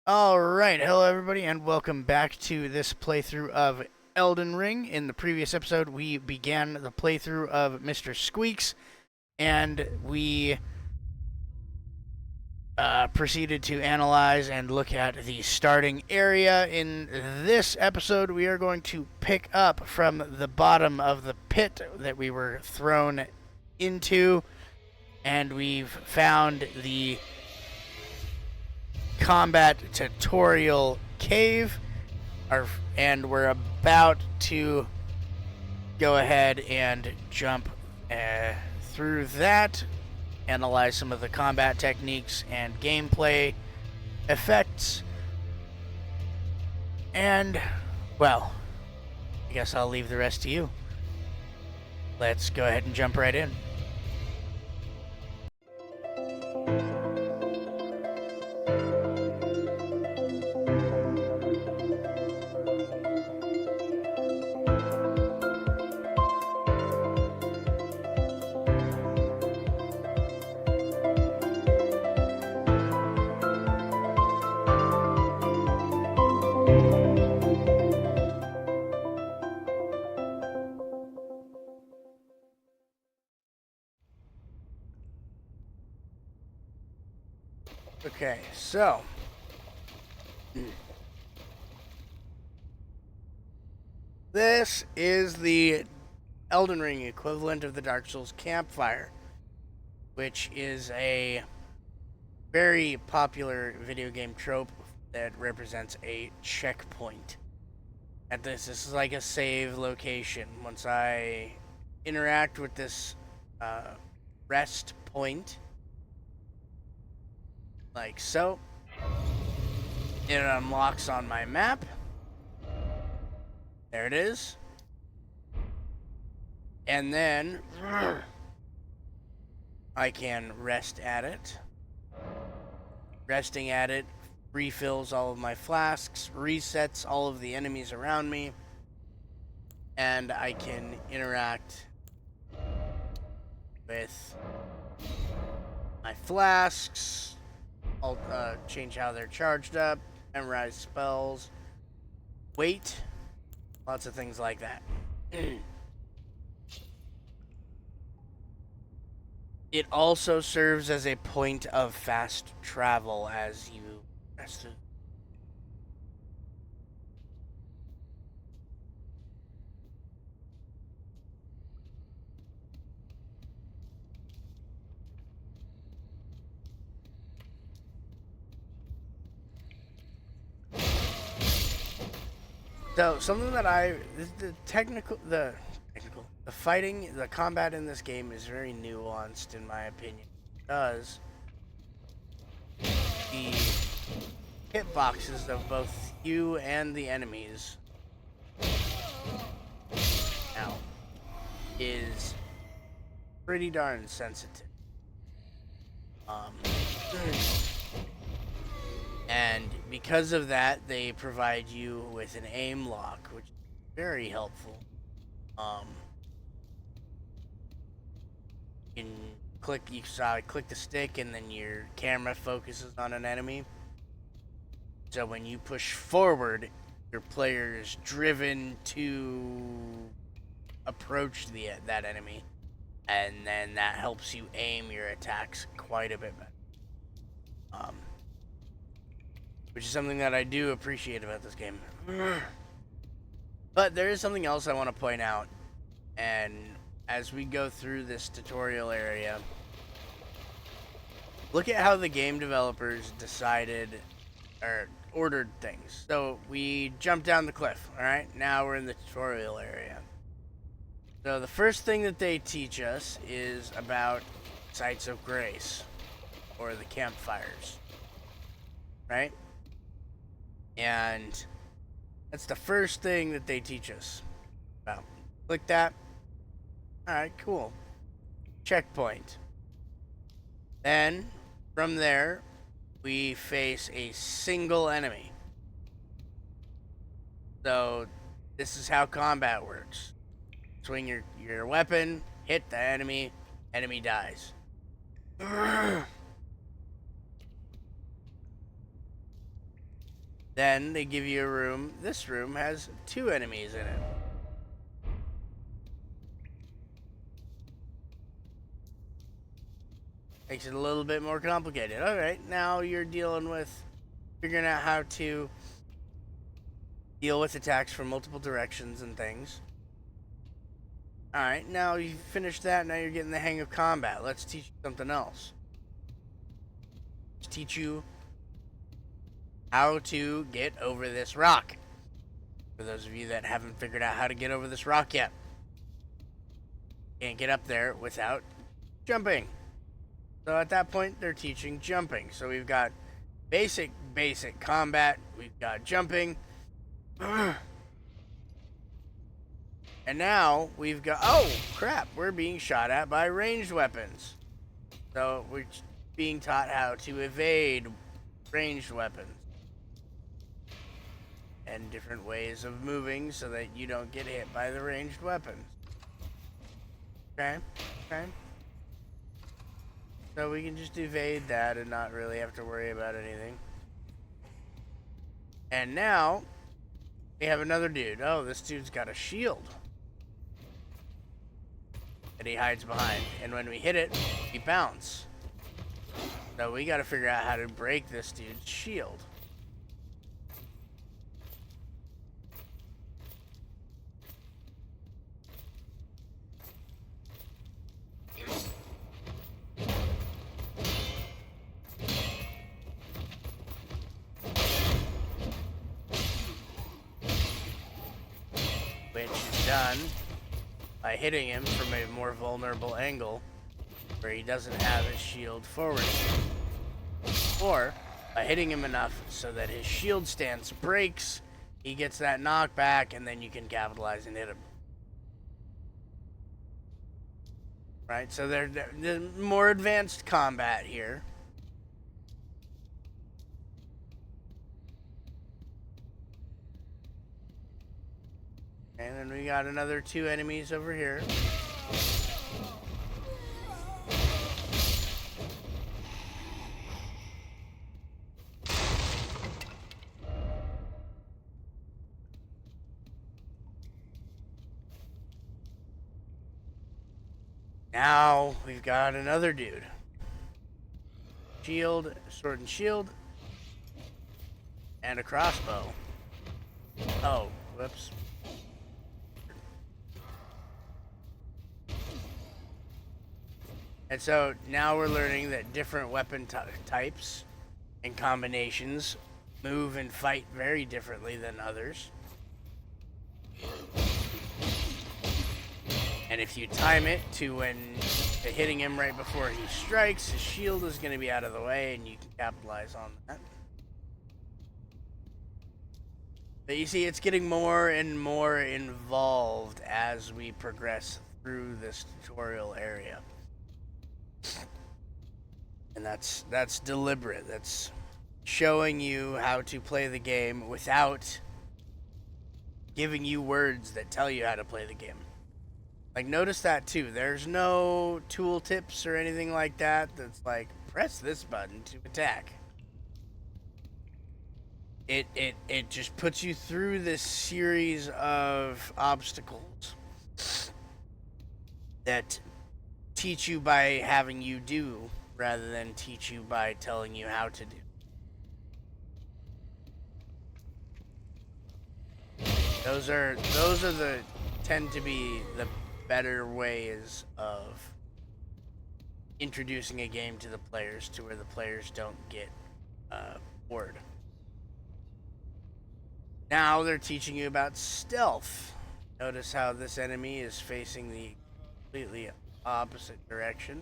Alright, hello everybody, and welcome back to this playthrough of Elden Ring. In the previous episode, we began the playthrough of Mr. Squeaks, and we proceeded to analyze and look at the starting area. In this episode, we are going to pick up from the bottom of the pit that we were thrown into, and we've found the combat tutorial cave, and we're about to go ahead and jump through that, analyze some of the combat techniques and gameplay effects, and, well, I guess I'll leave the rest to you. Let's go ahead and jump right in. Okay, so this is the Elden Ring equivalent of the Dark Souls campfire, which is a very popular video game trope that represents a checkpoint. This is like a save location. Once I interact with this rest point, like so, it unlocks on my map. There it is. And then I can rest at it. Resting at it refills all of my flasks, resets all of the enemies around me, and I can interact with my flasks. I'll change how they're charged up, memorize spells, wait, lots of things like that. It also serves as a point of fast travel as you rest through. So something that the fighting, the combat in this game is very nuanced in my opinion, because the hitboxes of both you and the enemies now is pretty darn sensitive. And because of that, they provide you with an aim lock, which is very helpful. You can click the stick, and then your camera focuses on an enemy. So when you push forward, your player is driven to approach that enemy, and then that helps you aim your attacks quite a bit better. Which is something that I do appreciate about this game. But there is something else I want to point out, and as we go through this tutorial area, look at how the game developers decided or ordered things. So we jumped down the cliff, alright? Now we're in the tutorial area. So the first thing that they teach us is about sites of grace, or the campfires, right? And that's the first thing that they teach us about. Click that. Alright, cool. Checkpoint. Then, from there, we face a single enemy. So, this is how combat works. Swing your weapon, hit the enemy dies. Then they give you a room. This room has 2 enemies in it. Makes it a little bit more complicated. Alright, now you're dealing with figuring out how to deal with attacks from multiple directions and things. Alright, now you've finished that, now you're getting the hang of combat. Let's teach you something else. Let's teach you how to get over this rock. For those of you that haven't figured out how to get over this rock yet. Can't get up there without jumping. So at that point, they're teaching jumping. So we've got basic combat. We've got jumping. And now we've got, oh crap, we're being shot at by ranged weapons. So we're being taught how to evade ranged weapons. And different ways of moving so that you don't get hit by the ranged weapons. Okay. So we can just evade that and not really have to worry about anything. And now we have another dude. Oh, this dude's got a shield that he hides behind. And when we hit it, we bounce. So we got to figure out how to break this dude's shield. Which is done by hitting him from a more vulnerable angle where he doesn't have his shield forward. Or by hitting him enough so that his shield stance breaks, he gets that knockback, and then you can capitalize and hit him. Right, so there's more advanced combat here. And then we got another 2 enemies over here. Now we've got another dude. Shield, sword and shield, and a crossbow. Oh, whoops. And so now we're learning that different weapon types and combinations move and fight very differently than others. And if you time it to when you're hitting him right before he strikes, his shield is going to be out of the way and you can capitalize on that. But you see, it's getting more and more involved as we progress through this tutorial area. And that's deliberate. That's showing you how to play the game without giving you words that tell you how to play the game. Like, notice that too. There's no tool tips or anything like that that's like, press this button to attack. It just puts you through this series of obstacles that teach you by having you do rather than teach you by telling you how to do. Those tend to be the better ways of introducing a game to the players to where the players don't get bored. Now they're teaching you about stealth. Notice how this enemy is facing the completely opposite direction.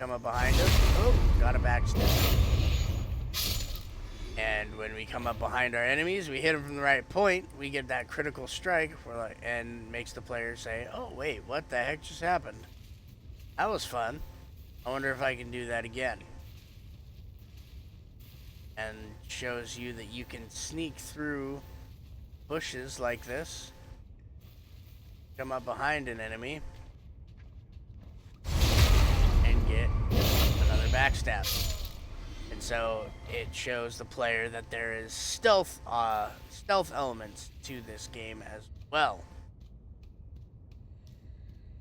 Come up behind us. Oh, got a backstab. And when we come up behind our enemies, we hit them from the right point. We get that critical strike, and makes the player say, "Oh wait, what the heck just happened? That was fun. I wonder if I can do that again." And shows you that you can sneak through bushes like this, come up behind an enemy, and get another backstab. And so it shows the player that there is stealth elements to this game as well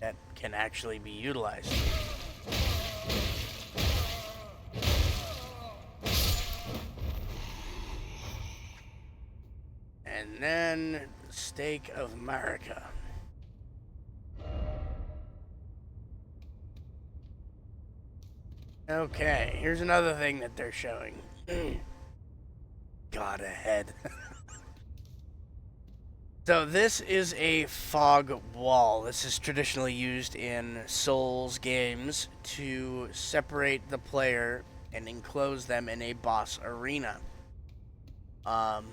that can actually be utilized. And then Stake of America. Okay, here's another thing that they're showing. God, ahead. So this is a fog wall. This is traditionally used in Souls games to separate the player and enclose them in a boss arena. So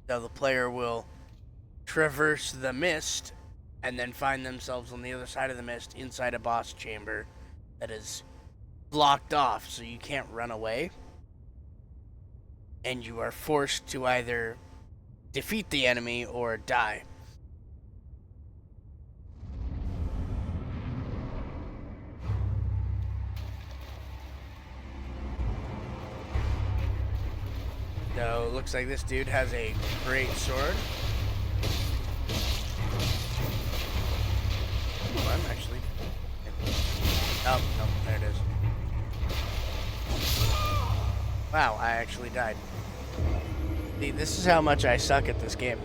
the player will traverse the mist and then find themselves on the other side of the mist inside a boss chamber that is blocked off, so you can't run away. And you are forced to either defeat the enemy or die. So it looks like this dude has a great sword. Oh, I'm actually... Oh, no, there it is. Wow, I actually died. See, this is how much I suck at this game.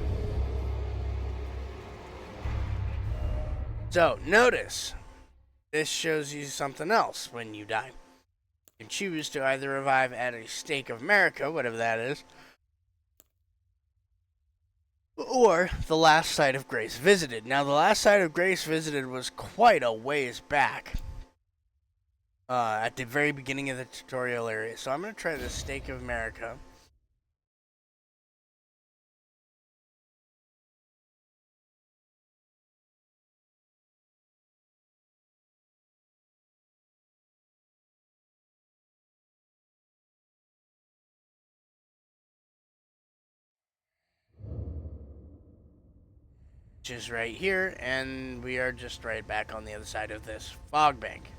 So, notice, this shows you something else when you die. You can choose to either revive at a Stake of America, whatever that is, or the last site of Grace visited. Now, the last site of Grace visited was quite a ways back. At the very beginning of the tutorial area. So I'm going to try the Stake of America. Which is right here, and we are just right back on the other side of this fog bank.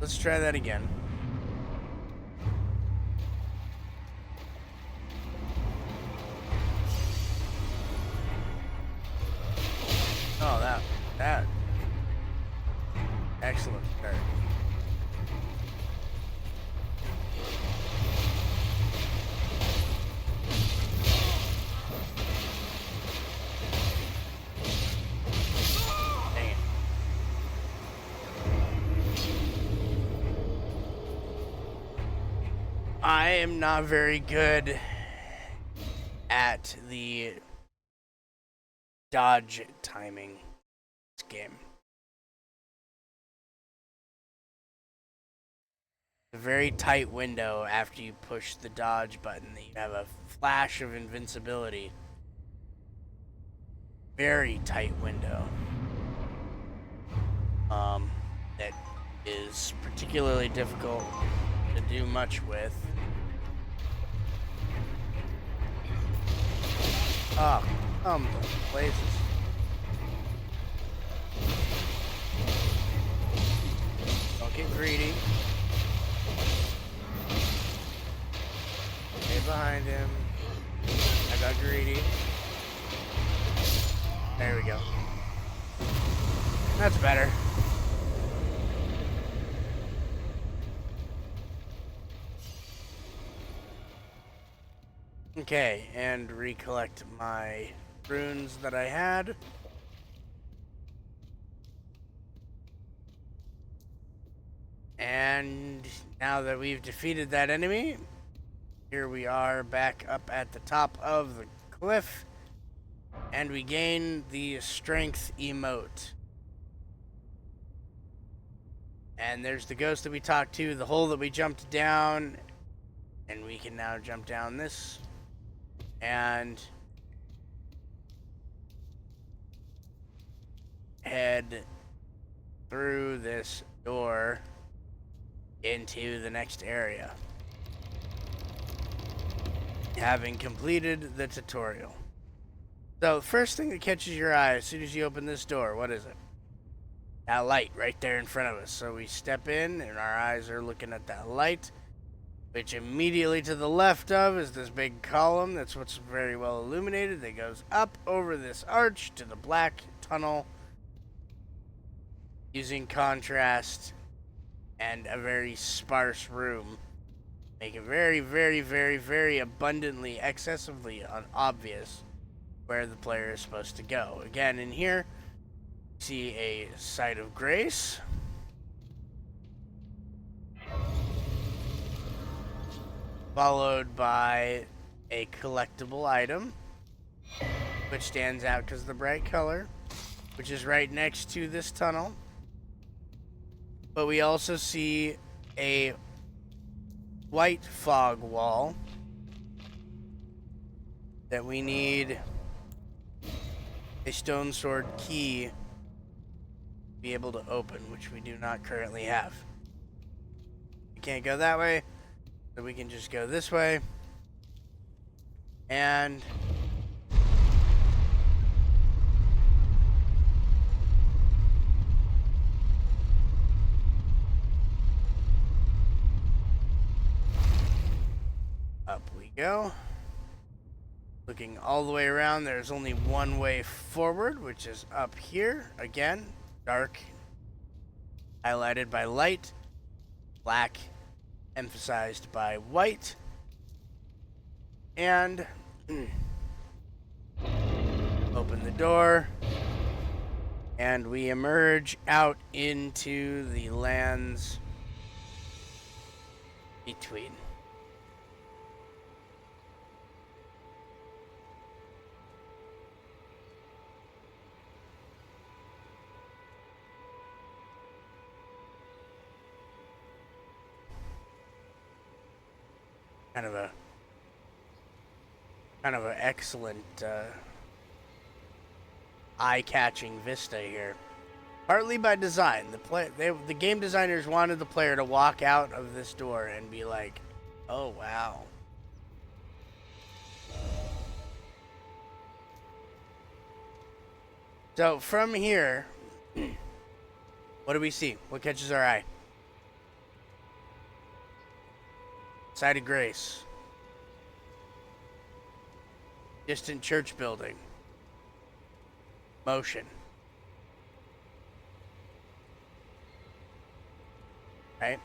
Let's try that again. Oh, that. Excellent start. Dang it. I am not very good at the dodge timing this game. A very tight window after you push the dodge button. You have a flash of invincibility. Very tight window. That is particularly difficult to do much with. Oh, the places. Don't get greedy. Stay behind him. I got greedy. There we go. That's better. Okay, and recollect my runes that I had. And now that we've defeated that enemy, here we are back up at the top of the cliff, and we gain the strength emote. And there's the ghost that we talked to, the hole that we jumped down, and we can now jump down this and head through this door into the next area, having completed the tutorial. So, first thing that catches your eye as soon as you open this door, what is it? that light right there in front of us. So we step in, and our eyes are looking at that light, which immediately to the left of is this big column that's what's very well illuminated that goes up over this arch to the black tunnel using contrast and a very sparse room. Make it very, very, very, very abundantly, excessively obvious where the player is supposed to go. Again, in here, see a site of grace. Followed by a collectible item, which stands out because of the bright color, which is right next to this tunnel. But we also see a white fog wall that we need a stone sword key to be able to open, which we do not currently have. We can't go that way, so we can just go this way. And up we go. Looking all the way around, there's only one way forward, which is up here. Again, dark, highlighted by light, black, emphasized by white. And open the door, and we emerge out into the lands between. Kind of an excellent eye-catching vista here. Partly by design. The game designers wanted the player to walk out of this door and be like, "Oh wow." So from here, what do we see? What catches our eye? Site of Grace. Distant church building. Motion. Right?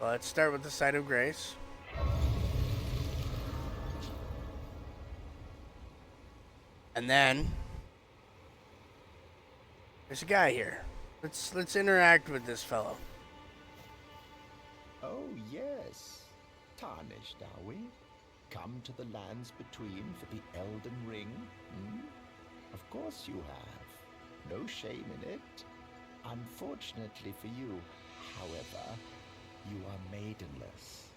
Well, let's start with the Site of Grace. And then there's a guy here. Let's interact with this fellow. Oh yes, tarnished are we? Come to the lands between for the Elden Ring? Of course you have. No shame in it. Unfortunately for you, however, you are maidenless.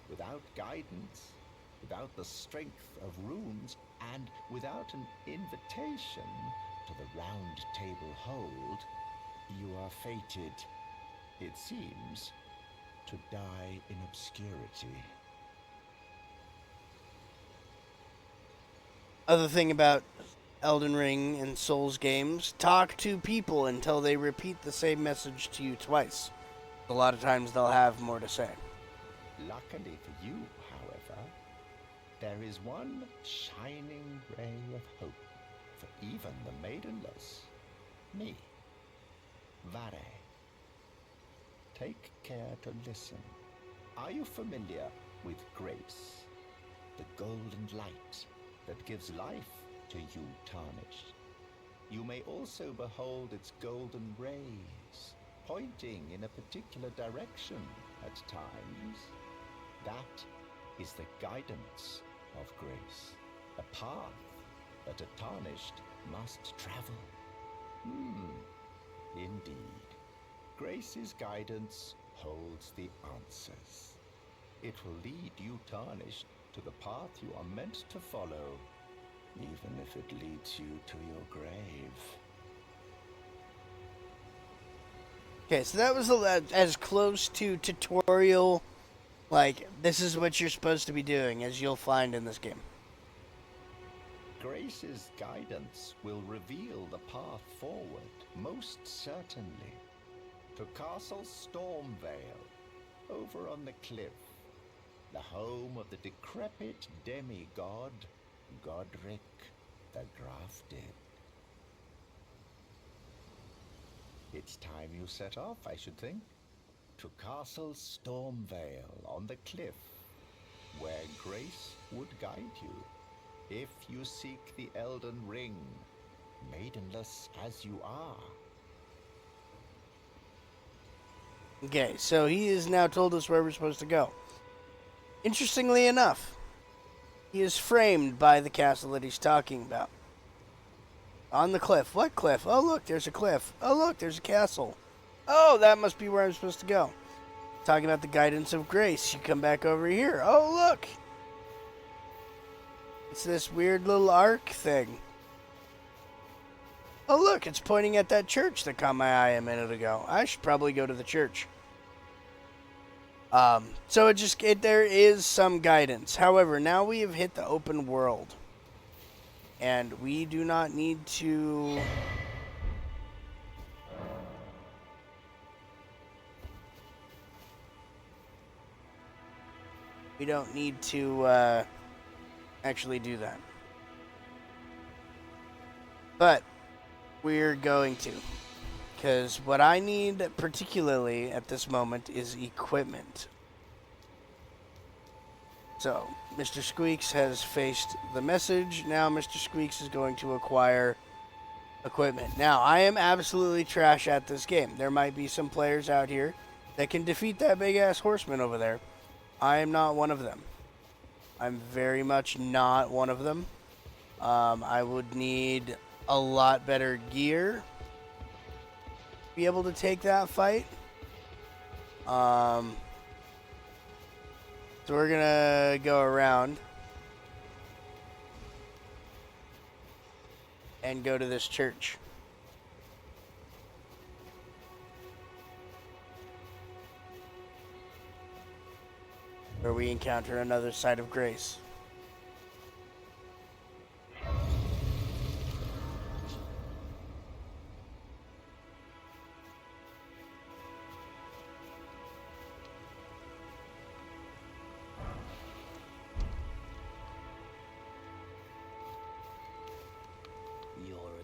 Without guidance, without the strength of runes, and without an invitation to the Round Table Hold, you are fated, it seems, to die in obscurity. Other thing about Elden Ring and Souls games, talk to people until they repeat the same message to you twice. A lot of times they'll have more to say. Luckily for you, however, there is one shining ray of hope for even the maidenless. Me, Vare. Take care to listen. Are you familiar with grace? The golden light that gives life to you tarnished. You may also behold its golden rays, pointing in a particular direction at times. That is the guidance of grace, a path that a tarnished must travel. Indeed. Grace's guidance holds the answers. It will lead you tarnished to the path you are meant to follow, even if it leads you to your grave. Okay, so that was as close to tutorial, like, this is what you're supposed to be doing, as you'll find in this game. Grace's guidance will reveal the path forward, most certainly. To Castle Stormvale, over on the cliff, the home of the decrepit demigod, Godric the Grafted. It's time you set off, I should think, to Castle Stormvale on the cliff, where Grace would guide you, if you seek the Elden Ring, maidenless as you are. Okay, so he has now told us where we're supposed to go. Interestingly enough, he is framed by the castle that he's talking about. On the cliff. What cliff? Oh, look, there's a cliff. Oh, look, there's a castle. Oh, that must be where I'm supposed to go. Talking about the guidance of Grace. You come back over here. Oh, look. It's this weird little arc thing. Oh, look, it's pointing at that church that caught my eye a minute ago. I should probably go to the church. So there is some guidance. However, now we have hit the open world. And we do not need to... We don't need to actually do that. But we're going to. Because what I need particularly at this moment is equipment. So, Mr. Squeaks has faced the message. Now Mr. Squeaks is going to acquire equipment. Now, I am absolutely trash at this game. There might be some players out here that can defeat that big-ass horseman over there. I am not one of them. I'm very much not one of them. I would need a lot better gear to be able to take that fight. So we're gonna go around and go to this church. Where we encounter another side of Grace.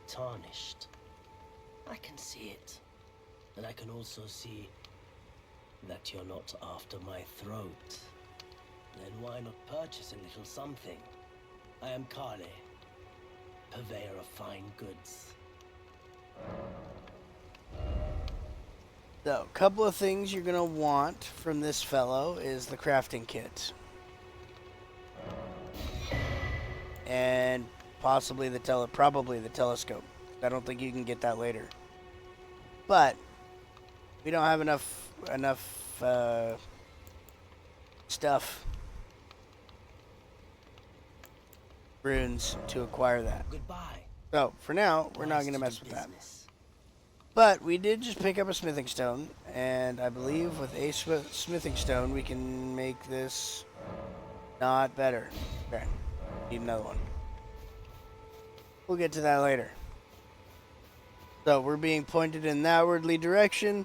Tarnished. I can see it. And I can also see that you're not after my throat. Then why not purchase a little something? I am Kale, purveyor of fine goods. So, a couple of things you're going to want from this fellow is the crafting kit. And possibly probably the telescope. I don't think you can get that later. But we don't have enough stuff, runes, to acquire that. Goodbye. So for now, we're not going to mess with that. But we did just pick up a smithing stone, and I believe with a smithing stone we can make this not better. Okay, need another one. We'll get to that later. So we're being pointed in the outwardly direction.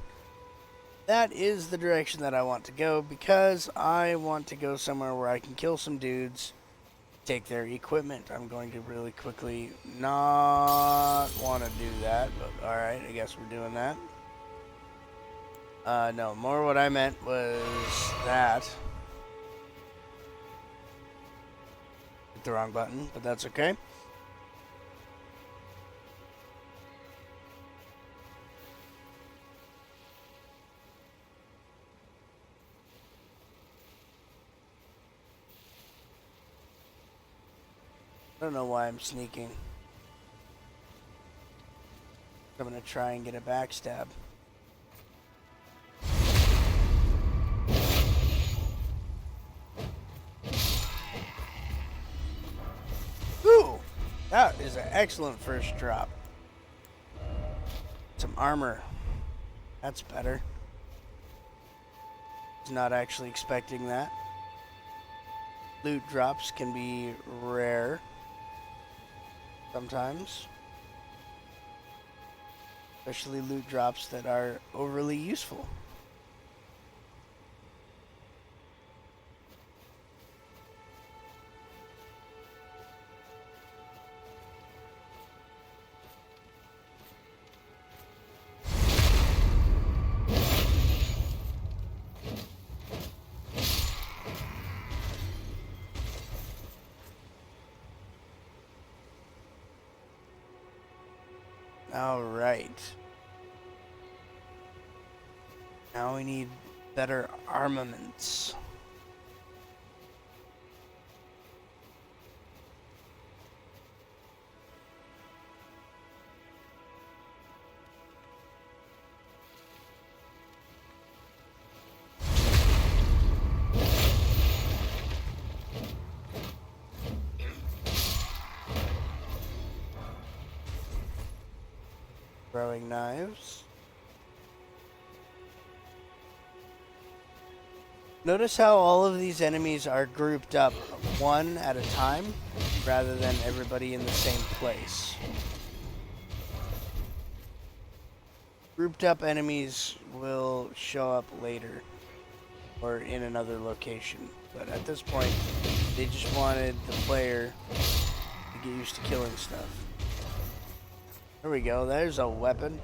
That is the direction that I want to go because I want to go somewhere where I can kill some dudes, take their equipment. I'm going to really quickly not want to do that, but alright, I guess we're doing that. No, more what I meant was that. Hit the wrong button, but that's okay. I don't know why I'm sneaking. I'm gonna try and get a backstab. Ooh! That is an excellent first drop. Some armor. That's better. Was not actually expecting that. Loot drops can be rare sometimes. Especially loot drops that are overly useful. All right. Now we need better armaments. Throwing knives. Notice how all of these enemies are grouped up one at a time rather than everybody in the same place. Grouped up enemies will show up later or in another location, but at this point they just wanted the player to get used to killing stuff. There we go, there's a weapon.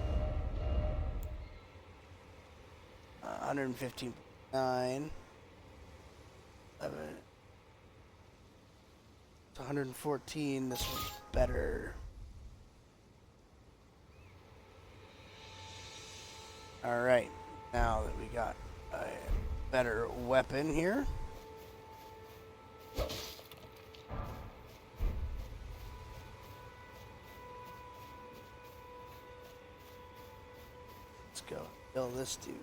115.9. 11. It's 114. This one's better. Alright, now that we got a better weapon here. Let's go kill this dude.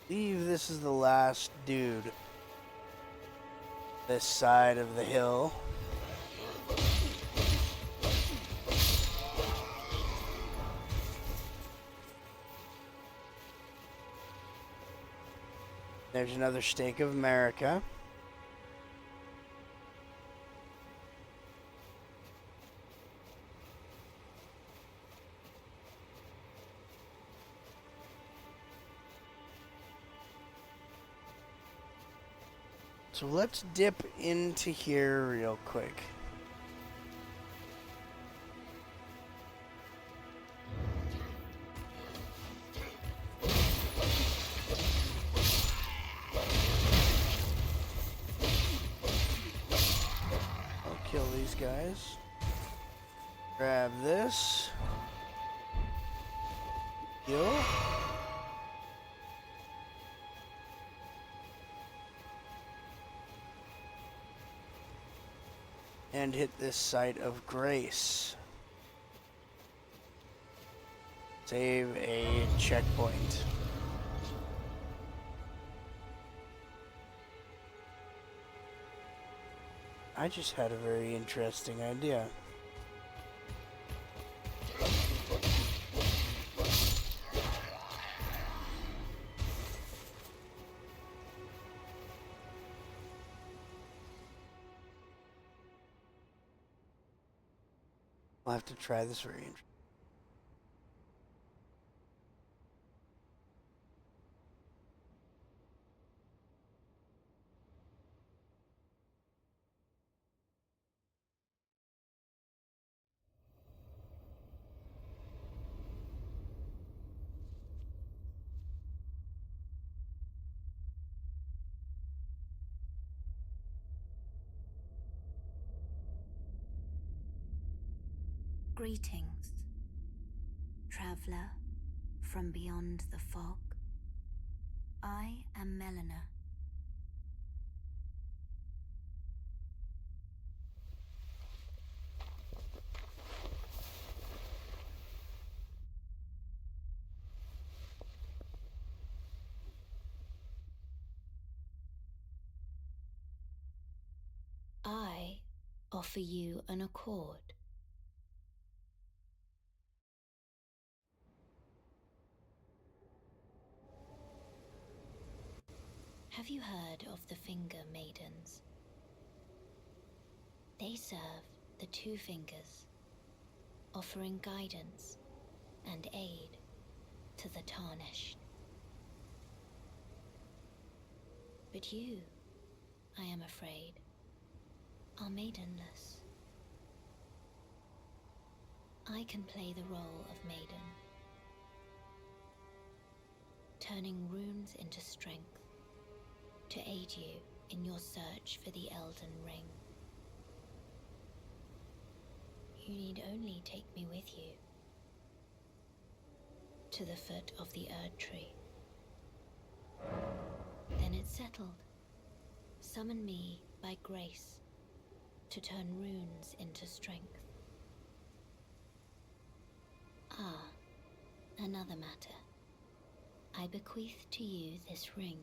I believe this is the last dude this side of the hill. There's another Stake of America. So let's dip into here real quick. I'll kill these guys. Grab this. Heal. And hit this site of grace. Save a checkpoint. I just had a very interesting idea. I'll have to try this very interesting. Greetings, traveler from beyond the fog. I am Melina. I offer you an accord. Have you heard of the Finger Maidens? They serve the two fingers, offering guidance and aid to the tarnished. But you, I am afraid, are maidenless. I can play the role of maiden, turning runes into strength to aid you in your search for the Elden Ring. You need only take me with you to the foot of the Erd Tree. Then it's settled. Summon me by grace to turn runes into strength. Ah, another matter. I bequeath to you this ring.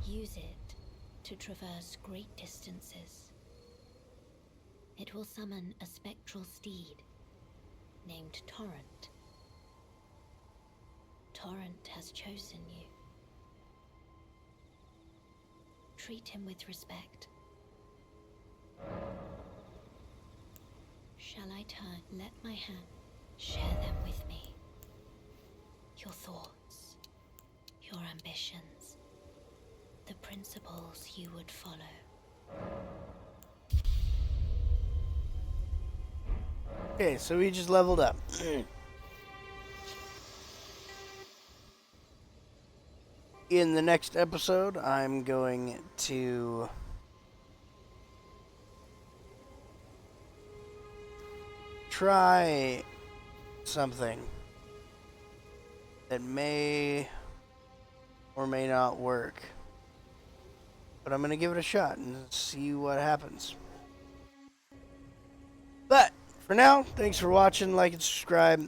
Use it to traverse great distances. It will summon a spectral steed named Torrent. Torrent has chosen you. Treat him with respect. Shall I turn? Let my hand share them with me. Your thoughts, your ambitions, the principles you would follow. Okay, so we just leveled up. In the next episode, I'm going to try something that may or may not work. But I'm going to give it a shot and see what happens. But for now, thanks for watching, like and subscribe.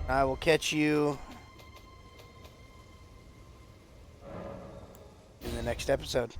I will catch you in the next episode.